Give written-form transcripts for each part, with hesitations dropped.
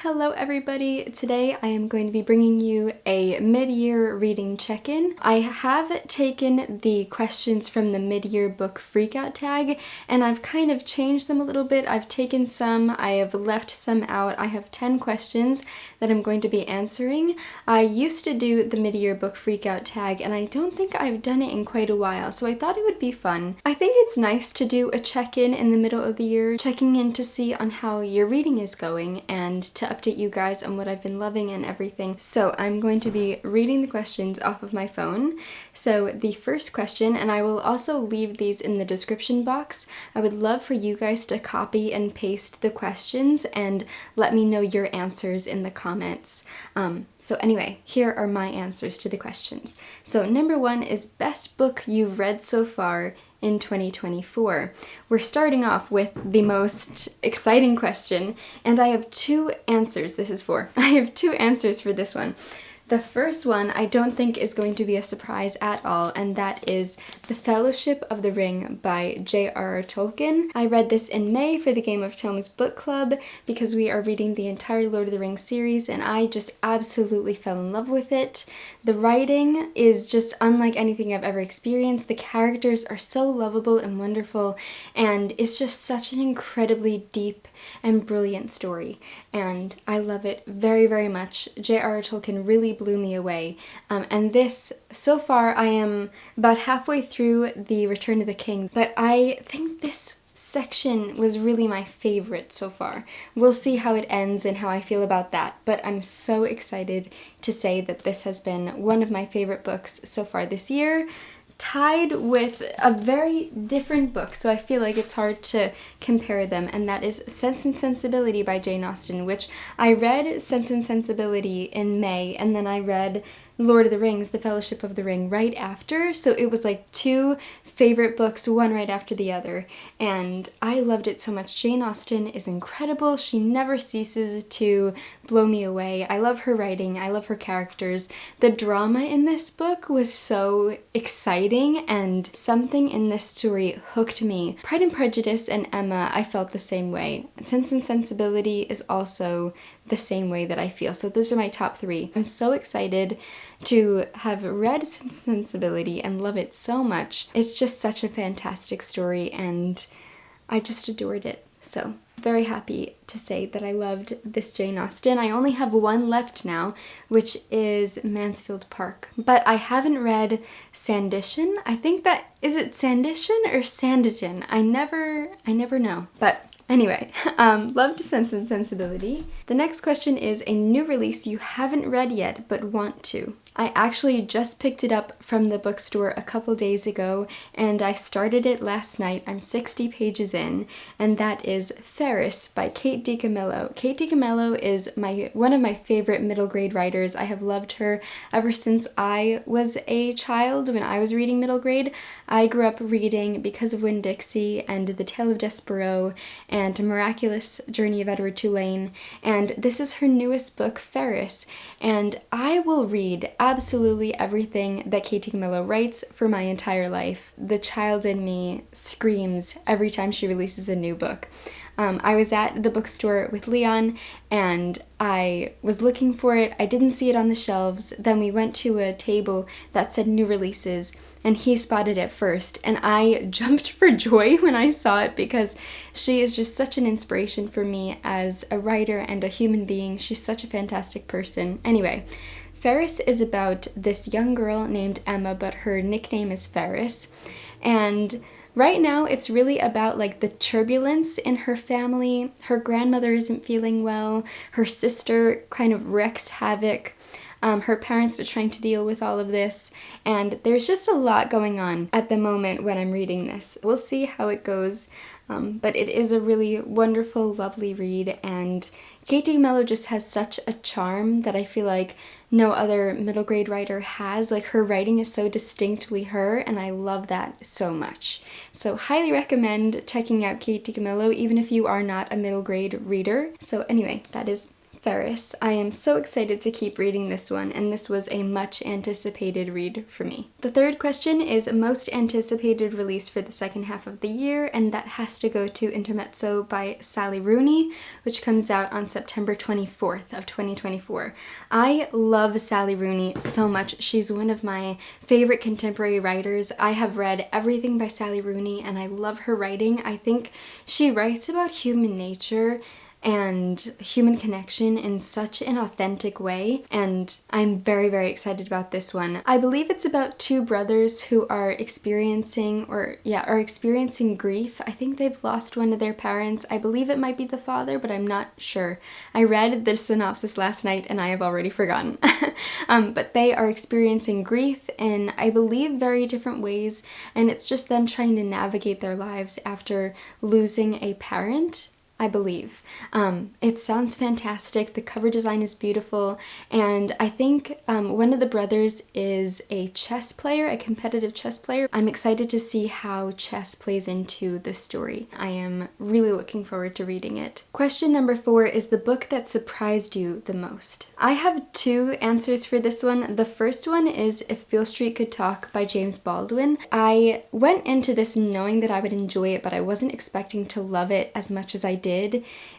Hello everybody! Today I am going to be bringing you a mid-year reading check-in. I have taken the questions from the mid-year book freakout tag and I've kind of changed them a little bit. I've taken some, I have left some out. I have 10 questions that I'm going to be answering. I used to do the mid-year book freakout tag and I don't think I've done it in quite a while, so I thought it would be fun. I think it's nice to do a check-in in the middle of the year, checking in to see on how your reading is going and to update you guys on what I've been loving and everything. So I'm going to be reading the questions off of my phone. So the first question, and I will also leave these in the description box, I would love for you guys to copy and paste the questions and let me know your answers in the comments. So anyway, here are my answers to the questions. So number one is best book you've read so far in 2024. We're starting off with the most exciting question, and I have two answers. I have two answers for this one. The first one I don't think is going to be a surprise at all, and that is The Fellowship of the Ring by J.R.R. Tolkien. I read this in May for the Game of Tomes book club because we are reading the entire Lord of the Rings series, and I just absolutely fell in love with it. The writing is just unlike anything I've ever experienced. The characters are so lovable and wonderful, and it's just such an incredibly deep and brilliant story, and I love it very, very much. J.R.R. Tolkien really blew me away, and this, so far I am about halfway through The Return of the King, but I think this section was really my favorite so far. We'll see how it ends and how I feel about that, but I'm so excited to say that this has been one of my favorite books so far this year, tied with a very different book, so I feel like it's hard to compare them, and that is Sense and Sensibility by Jane Austen, which I read Sense and Sensibility in May, and then I read Lord of the Rings, The Fellowship of the Ring right after, so it was like two favorite books, one right after the other, and I loved it so much. Jane Austen is incredible. She never ceases to blow me away. I love her writing. I love her characters. The drama in this book was so exciting, and something in this story hooked me. Pride and Prejudice and Emma, I felt the same way. Sense and Sensibility is also the same way that I feel. So those are my top three. I'm so excited to have read Sense and Sensibility and love it so much. It's just such a fantastic story and I just adored it. So very happy to say that I loved this Jane Austen. I only have one left now, which is Mansfield Park. But I haven't read Sanditon. I think that, is it Sanditon or Sanditon? I never know. But anyway, loved Sense and Sensibility. The next question is a new release you haven't read yet but want to. I actually just picked it up from the bookstore a couple days ago and I started it last night. I'm 60 pages in, and that is Ferris by Kate Dicamillo. Kate Dicamillo is one of my favorite middle grade writers. I have loved her ever since I was a child when I was reading middle grade. I grew up reading Because of Winn-Dixie and The Tale of Despereaux and Miraculous Journey of Edward Tulane, and this is her newest book, Ferris, and I will read absolutely everything that Kate Dicamillo writes for my entire life. The child in me screams every time she releases a new book. I was at the bookstore with Leon and I was looking for it. I didn't see it on the shelves. Then we went to a table that said new releases and he spotted it first, and I jumped for joy when I saw it because she is just such an inspiration for me as a writer and a human being. She's such a fantastic person. Anyway, Ferris is about this young girl named Emma, but her nickname is Ferris, and right now it's really about like the turbulence in her family. Her grandmother isn't feeling well, her sister kind of wreaks havoc, her parents are trying to deal with all of this, and there's just a lot going on at the moment when I'm reading this. We'll see how it goes, but it is a really wonderful, lovely read, and Kate Dicamillo just has such a charm that I feel like no other middle grade writer has. Like, her writing is so distinctly her, and I love that so much. So highly recommend checking out Kate Dicamillo, even if you are not a middle grade reader. So anyway, that is Ferris. I am so excited to keep reading this one, and this was a much anticipated read for me. The third question is most anticipated release for the second half of the year, and that has to go to Intermezzo by Sally Rooney, which comes out on September 24th of 2024. I love Sally Rooney so much. She's one of my favorite contemporary writers. I have read everything by Sally Rooney, and I love her writing. I think she writes about human nature and human connection in such an authentic way, and I'm very, very excited about this one. I believe it's about two brothers who are experiencing grief. I think they've lost one of their parents. I believe it might be the father, but I'm not sure. I read the synopsis last night and I have already forgotten. But they are experiencing grief in, I believe, very different ways, and it's just them trying to navigate their lives after losing a parent, I believe. It sounds fantastic. The cover design is beautiful, and I think one of the brothers is a chess player, a competitive chess player. I'm excited to see how chess plays into the story. I am really looking forward to reading it. Question number 4 is the book that surprised you the most. I have 2 answers for this one. The first one is If Beale Street Could Talk by James Baldwin. I went into this knowing that I would enjoy it, but I wasn't expecting to love it as much as I did.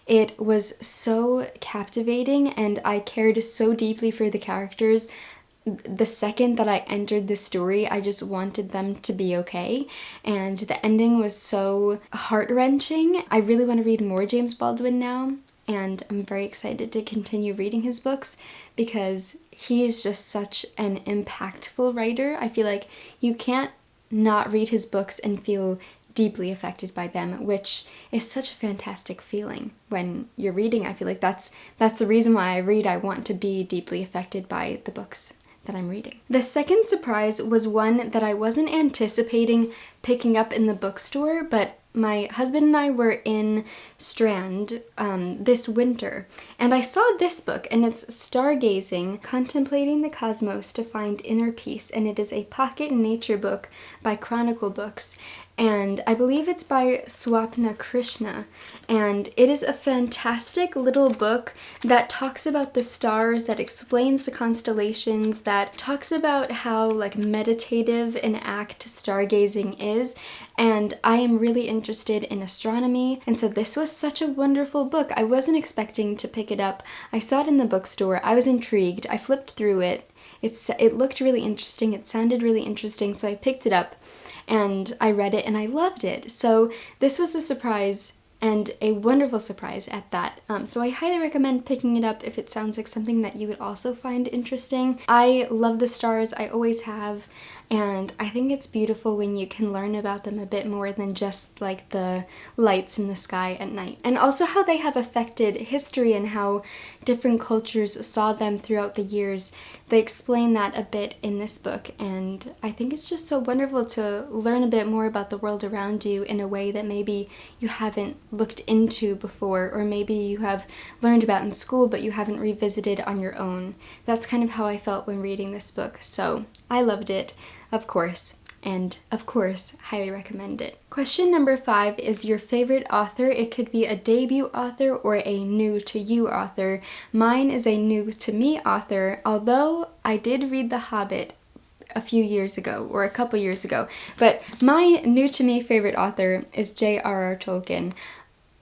It was so captivating, and I cared so deeply for the characters. The second that I entered the story, I just wanted them to be okay, and the ending was so heart-wrenching. I really want to read more James Baldwin now, and I'm very excited to continue reading his books because he is just such an impactful writer. I feel like you can't not read his books and feel deeply affected by them, which is such a fantastic feeling when you're reading. I feel like that's the reason why I read. I want to be deeply affected by the books that I'm reading. The second surprise was one that I wasn't anticipating picking up in the bookstore, but my husband and I were in Strand this winter, and I saw this book, and it's Stargazing, Contemplating the Cosmos to Find Inner Peace, and it is a pocket nature book by Chronicle Books, and I believe it's by Swapna Krishna, and it is a fantastic little book that talks about the stars, that explains the constellations, that talks about how like meditative an act stargazing is, and I am really interested in astronomy, and so this was such a wonderful book. I wasn't expecting to pick it up. I saw it in the bookstore. I was intrigued. I flipped through it. It looked really interesting. It sounded really interesting, so I picked it up and I read it and I loved it. So this was a surprise, and a wonderful surprise at that. So I highly recommend picking it up if it sounds like something that you would also find interesting. I love the stars, I always have, and I think it's beautiful when you can learn about them a bit more than just like the lights in the sky at night. And also how they have affected history and how different cultures saw them throughout the years. They explain that a bit in this book, and I think it's just so wonderful to learn a bit more about the world around you in a way that maybe you haven't looked into before, or maybe you have learned about in school but you haven't revisited on your own. That's kind of how I felt when reading this book, so I loved it, of course. And of course, highly recommend it. Question number 5 is your favorite author. It could be a debut author or a new to you author. Mine is a new to me author, although I did read The Hobbit a few years ago, or a couple years ago. But my new to me favorite author is J.R.R. Tolkien.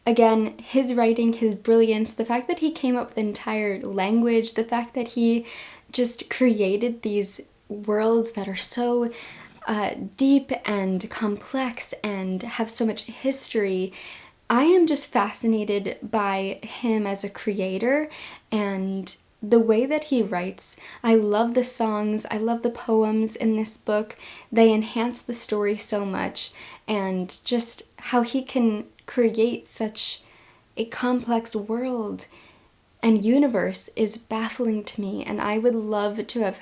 Again, his writing, his brilliance, the fact that he came up with an entire language, the fact that he just created these worlds that are so deep and complex and have so much history. I am just fascinated by him as a creator and the way that he writes. I love the songs, I love the poems in this book. They enhance the story so much, and just how he can create such a complex world and universe is baffling to me, and I would love to have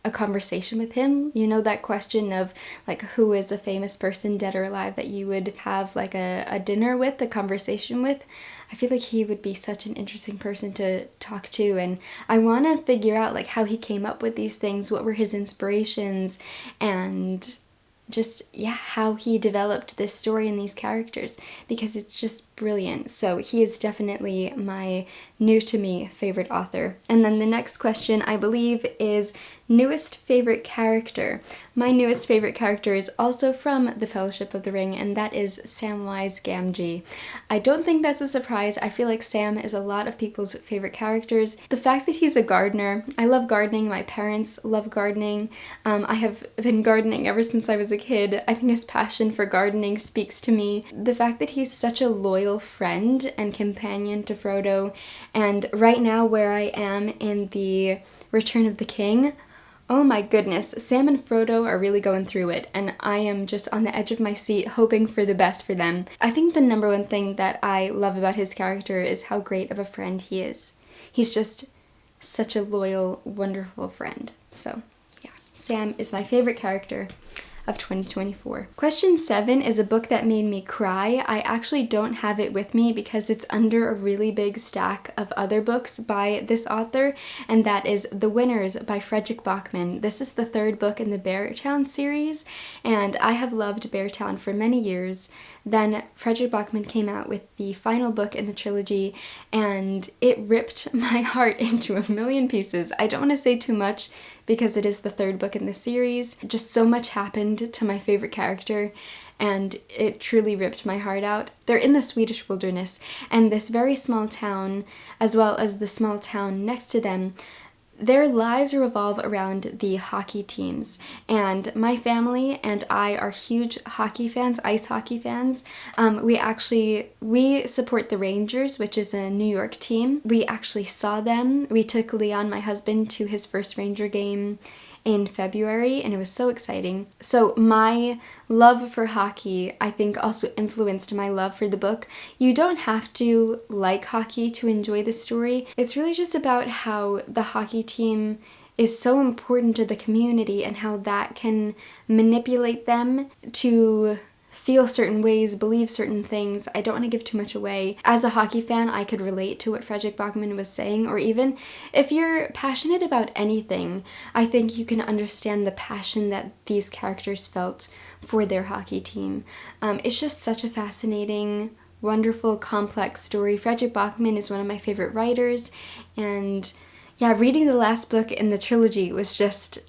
a conversation with him. You know, that question of like, who is a famous person, dead or alive, that you would have like a dinner with, a conversation with? I feel like he would be such an interesting person to talk to, and I want to figure out like how he came up with these things, what were his inspirations, and just, yeah, how he developed this story and these characters, because it's just brilliant. So he is definitely my new to me favorite author. And then the next question, I believe, is newest favorite character. My newest favorite character is also from The Fellowship of the Ring, and that is Samwise Gamgee. I don't think that's a surprise. I feel like Sam is a lot of people's favorite characters. The fact that he's a gardener, I love gardening, my parents love gardening. I have been gardening ever since I was a kid. I think his passion for gardening speaks to me. The fact that he's such a loyal friend and companion to Frodo, and right now where I am in the Return of the King, oh my goodness, Sam and Frodo are really going through it, and I am just on the edge of my seat hoping for the best for them. I think the number one thing that I love about his character is how great of a friend he is. He's just such a loyal, wonderful friend. So yeah, Sam is my favorite character of 2024. Question 7 is a book that made me cry. I actually don't have it with me because it's under a really big stack of other books by this author, and that is The Winners by Fredrik Backman. This is the 3rd book in the Beartown series, and I have loved Beartown for many years. Then Fredrik Backman came out with the final book in the trilogy, and it ripped my heart into a million pieces. I don't want to say too much because it is the 3rd book in the series. Just so much happened to my favorite character, and it truly ripped my heart out. They're in the Swedish wilderness, and this very small town, as well as the small town next to them, their lives revolve around the hockey teams, and my family and I are huge hockey fans, ice hockey fans. We support the Rangers, which is a New York team. We actually saw them. We took Leon, my husband, to his first Ranger game in February, and it was so exciting. So my love for hockey, I think, also influenced my love for the book. You don't have to like hockey to enjoy the story. It's really just about how the hockey team is so important to the community and how that can manipulate them to feel certain ways, believe certain things. I don't want to give too much away. As a hockey fan, I could relate to what Fredrik Backman was saying, or even if you're passionate about anything, I think you can understand the passion that these characters felt for their hockey team. It's just such a fascinating, wonderful, complex story. Fredrik Backman is one of my favorite writers, and yeah, reading the last book in the trilogy was just,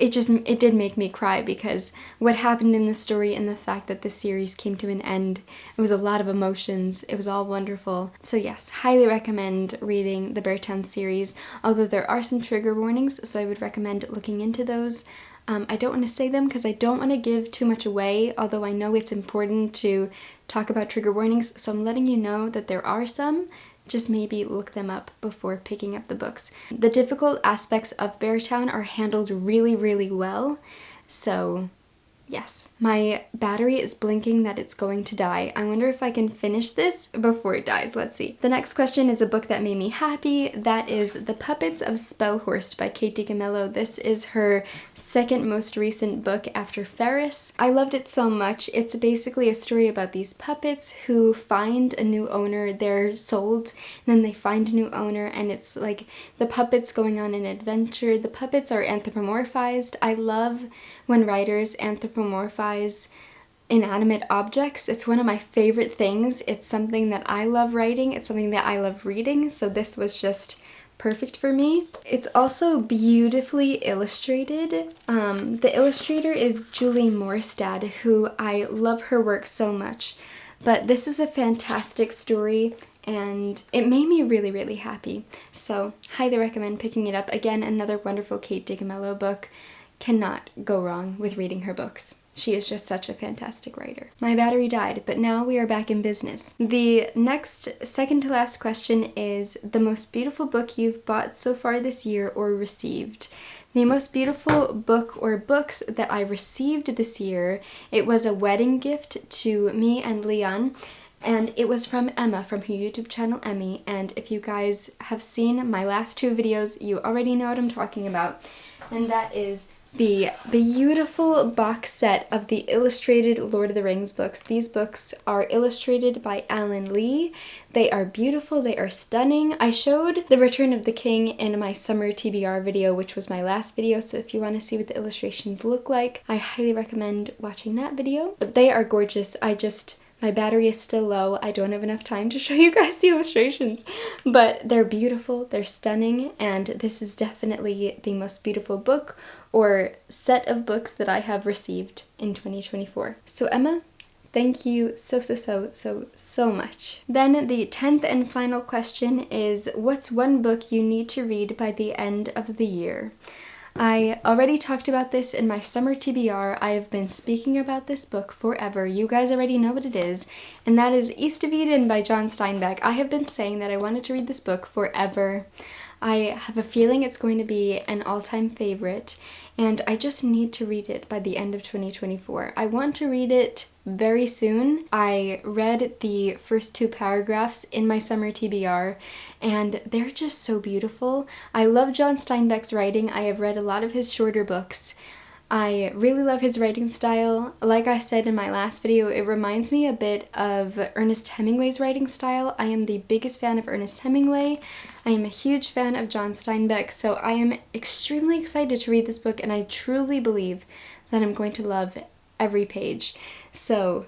it did make me cry, because what happened in the story and the fact that the series came to an end, it was a lot of emotions. It was all wonderful. So yes, highly recommend reading the Beartown series, although there are some trigger warnings, so I would recommend looking into those. I don't want to say them because I don't want to give too much away, although I know it's important to talk about trigger warnings, so I'm letting you know that there are some. Just maybe look them up before picking up the books. The difficult aspects of Beartown are handled really, really well. So yes, my battery is blinking that it's going to die. I wonder if I can finish this before it dies. Let's see. The next question is a book that made me happy. That is The Puppets of Spellhorst by Dicamillo. This is her 2nd most recent book after Ferris. I loved it so much. It's basically a story about these puppets who find a new owner. They're sold, and then they find a new owner, and it's like the puppets going on an adventure. The puppets are anthropomorphized. I love when writers anthropomorphize inanimate objects. It's one of my favorite things. It's something that I love writing. It's something that I love reading, so this was just perfect for me. It's also beautifully illustrated. The illustrator is Julie Morstad, who I love her work so much, but this is a fantastic story, and it made me really, really happy. So highly recommend picking it up. Again, another wonderful Dicamillo book. Cannot go wrong with reading her books. She is just such a fantastic writer. My battery died, but now we are back in business. The next, second to last question is the most beautiful book you've bought so far this year or received. The most beautiful book or books that I received this year, it was a wedding gift to me and Leon, and it was from Emma from her YouTube channel Emmy, and if you guys have seen my last 2 videos, you already know what I'm talking about, and that is the beautiful box set of the illustrated Lord of the Rings books. These books are illustrated by Alan Lee. They are beautiful, they are stunning. I showed The Return of the King in my summer TBR video, which was my last video, so if you want to see what the illustrations look like, I highly recommend watching that video. But they are gorgeous. I just My battery is still low. I don't have enough time to show you guys the illustrations, but they're beautiful, they're stunning, and this is definitely the most beautiful book or set of books that I have received in 2024. So Emma, thank you so much. Then the 10th and final question is, what's one book you need to read by the end of the year? I already talked about this in my summer TBR. I have been speaking about this book forever. You guys already know what it is, and that is East of Eden by John Steinbeck. I have been saying that I wanted to read this book forever. I have a feeling it's going to be an all-time favorite, and I just need to read it by the end of 2024. I want to read it very soon. I read the first 2 paragraphs in my summer TBR, and they're just so beautiful. I love John Steinbeck's writing. I have read a lot of his shorter books. I really love his writing style. Like I said in my last video, it reminds me a bit of Ernest Hemingway's writing style. I am the biggest fan of Ernest Hemingway. I am a huge fan of John Steinbeck, so I am extremely excited to read this book, and I truly believe that I'm going to love every page. So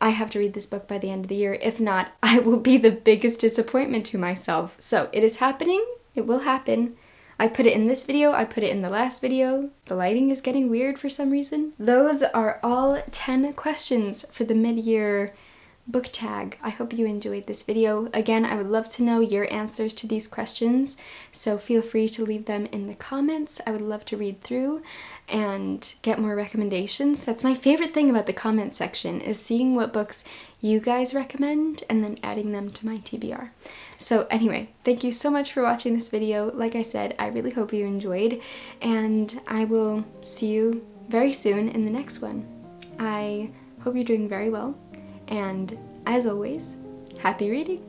I have to read this book by the end of the year. If not, I will be the biggest disappointment to myself. So it is happening. It will happen. I put it in this video, I put it in the last video. The lighting is getting weird for some reason. Those are all 10 questions for the mid-year book tag. I hope you enjoyed this video. Again, I would love to know your answers to these questions, so feel free to leave them in the comments. I would love to read through and get more recommendations. That's my favorite thing about the comment section, is seeing what books you guys recommend and then adding them to my TBR. So anyway, thank you so much for watching this video. Like I said, I really hope you enjoyed, and I will see you very soon in the next one. I hope you're doing very well, and as always, happy reading!